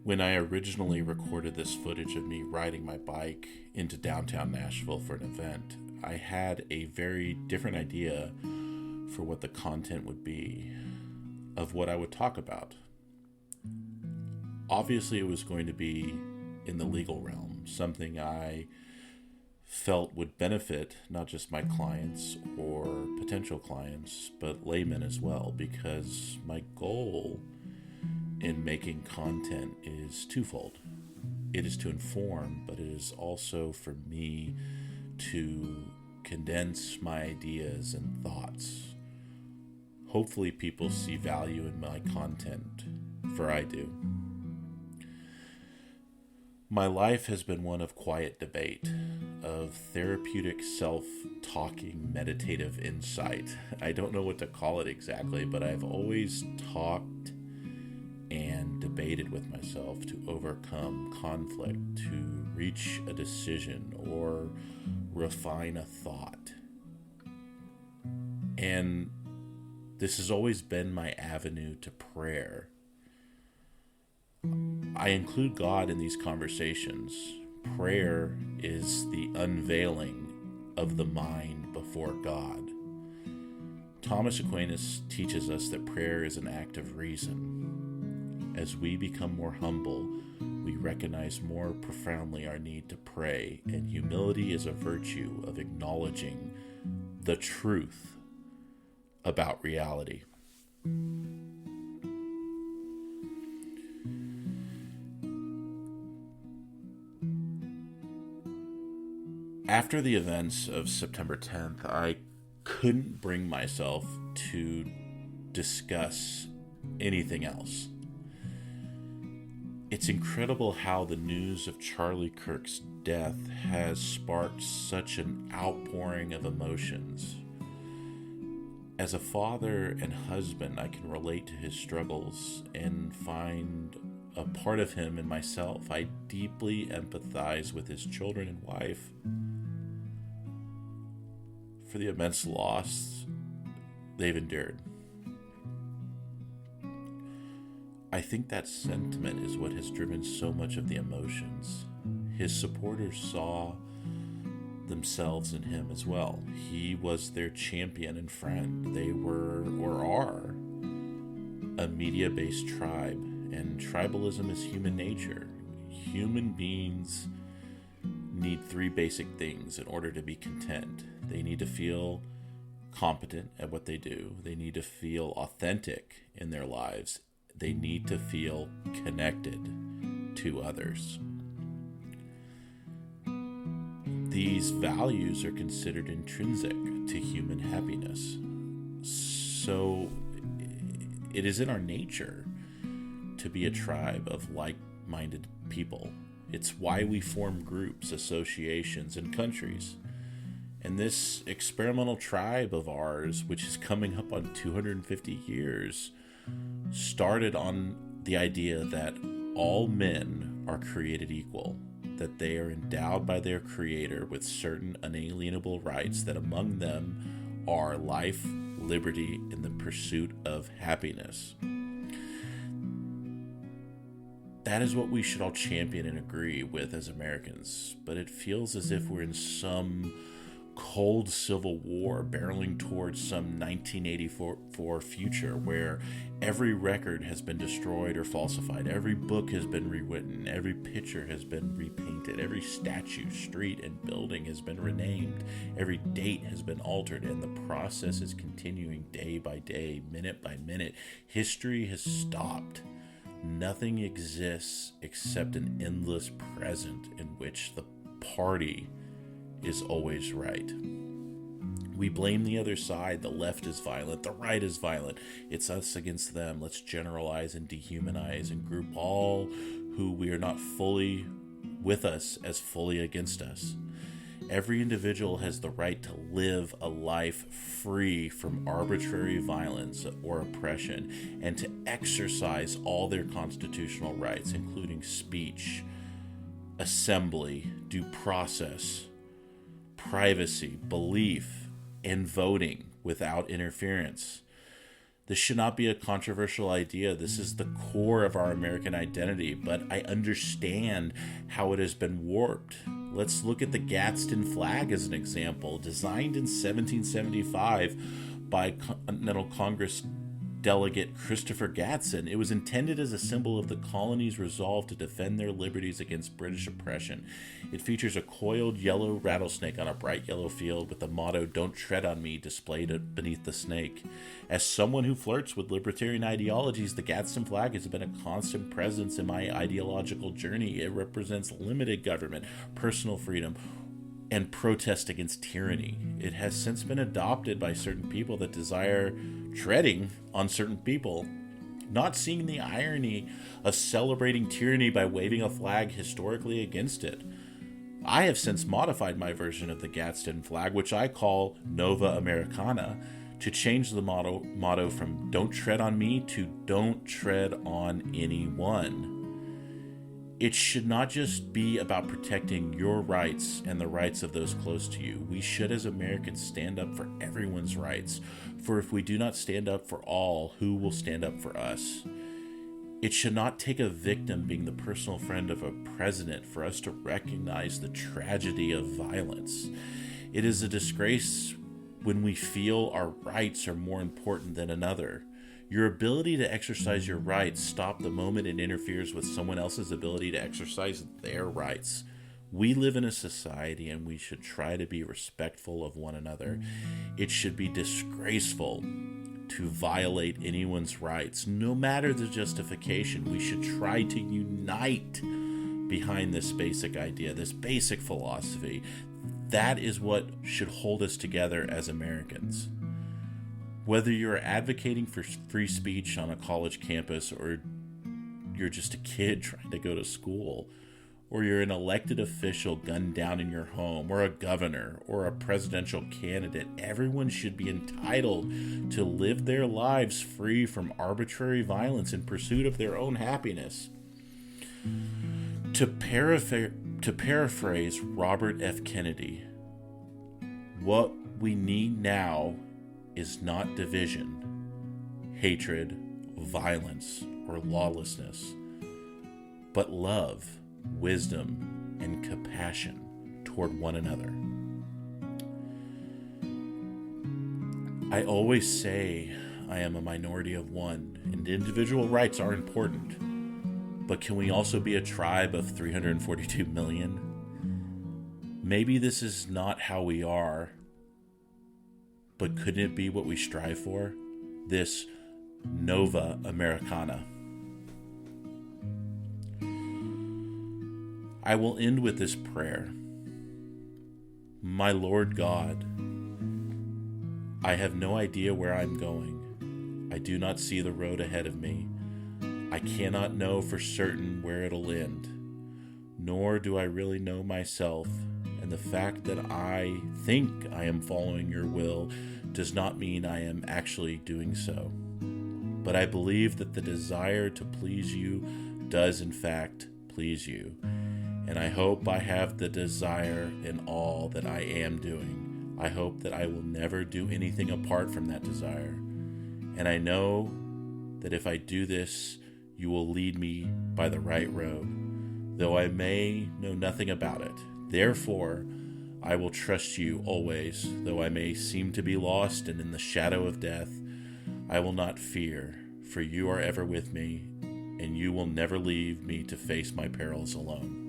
When I originally recorded this footage of me riding my bike into downtown Nashville for an event, I had a very different idea for what the content would be, of what I would talk about. Obviously, it was going to be in the legal realm, something I felt would benefit not just my clients or potential clients, but laymen as well, because my goal in making content is twofold. It is to inform, but it is also for me to condense my ideas and thoughts. Hopefully people see value in my content, for I do. My life has been one of quiet debate, of therapeutic self-talking meditative insight. I don't know what to call it exactly, but I've always talked and debated with myself to overcome conflict, to reach a decision, or refine a thought. And this has always been my avenue to prayer. I include God in these conversations. Prayer is the unveiling of the mind before God. Thomas Aquinas teaches us that prayer is an act of reason. As we become more humble, we recognize more profoundly our need to pray, and humility is a virtue of acknowledging the truth about reality. After the events of September 10th, I couldn't bring myself to discuss anything else. It's incredible how the news of Charlie Kirk's death has sparked such an outpouring of emotions. As a father and husband, I can relate to his struggles and find a part of him in myself. I deeply empathize with his children and wife for the immense loss they've endured. I think that sentiment is what has driven so much of the emotions. His supporters saw themselves in him as well. He was their champion and friend. They were, or are, a media-based tribe, and tribalism is human nature. Human beings need three basic things in order to be content. They need to feel competent at what they do. They need to feel authentic in their lives. They need to feel connected to others. These values are considered intrinsic to human happiness. So it is in our nature to be a tribe of like-minded people. It's why we form groups, associations, and countries. And this experimental tribe of ours, which is coming up on 250 years, started on the idea that all men are created equal, that they are endowed by their Creator with certain unalienable rights, that among them are life, liberty, and the pursuit of happiness. That is what we should all champion and agree with as Americans, but it feels as if we're in some cold civil war barreling towards some 1984 future where every record has been destroyed or falsified, every book has been rewritten, every picture has been repainted, every statue, street, and building has been renamed, every date has been altered, and the process is continuing day by day, minute by minute. History has stopped. Nothing exists except an endless present in which the party is always right. We blame the other side. The left is violent. The right is violent. It's us against them. Let's generalize and dehumanize and group all who we are not fully with us as fully against us. Every individual has the right to live a life free from arbitrary violence or oppression and to exercise all their constitutional rights, including speech, assembly, due process, privacy, belief, and voting without interference. This should not be a controversial idea. This is the core of our American identity, but I understand how it has been warped. Let's look at the Gadsden flag as an example. Designed in 1775 by Continental Congress delegate Christopher Gadsden, it was intended as a symbol of the colony's resolve to defend their liberties against British oppression. It features a coiled yellow rattlesnake on a bright yellow field with the motto, "Don't tread on me," displayed beneath the snake. As someone who flirts with libertarian ideologies, the Gadsden flag has been a constant presence in my ideological journey. It represents limited government, personal freedom, and protest against tyranny. It has since been adopted by certain people that desire treading on certain people, not seeing the irony of celebrating tyranny by waving a flag historically against it. I have since modified my version of the Gadsden flag, which I call Nova Americana, to change the motto from "Don't tread on me" to "Don't tread on anyone." It should not just be about protecting your rights and the rights of those close to you. We should, as Americans, stand up for everyone's rights. For if we do not stand up for all, who will stand up for us? It should not take a victim being the personal friend of a president for us to recognize the tragedy of violence. It is a disgrace when we feel our rights are more important than another. Your ability to exercise your rights stops the moment it interferes with someone else's ability to exercise their rights. We live in a society and we should try to be respectful of one another. It should be disgraceful to violate anyone's rights, no matter the justification. We should try to unite behind this basic idea, this basic philosophy. That is what should hold us together as Americans. Whether you're advocating for free speech on a college campus, or you're just a kid trying to go to school, or you're an elected official gunned down in your home, or a governor, or a presidential candidate, everyone should be entitled to live their lives free from arbitrary violence in pursuit of their own happiness. To paraphrase Robert F. Kennedy, what we need now is not division, hatred, violence, or lawlessness, but love, wisdom, and compassion toward one another. I always say I am a minority of one, and individual rights are important, but can we also be a tribe of 342 million? Maybe this is not how we are, but couldn't it be what we strive for? This Nova Americana. I will end with this prayer. My Lord God, I have no idea where I'm going. I do not see the road ahead of me. I cannot know for certain where it'll end, nor do I really know myself. And the fact that I think I am following your will does not mean I am actually doing so. But I believe that the desire to please you does in fact please you. And I hope I have the desire in all that I am doing. I hope that I will never do anything apart from that desire. And I know that if I do this, you will lead me by the right road, though I may know nothing about it. Therefore, I will trust you always, though I may seem to be lost and in the shadow of death. I will not fear, for you are ever with me, and you will never leave me to face my perils alone.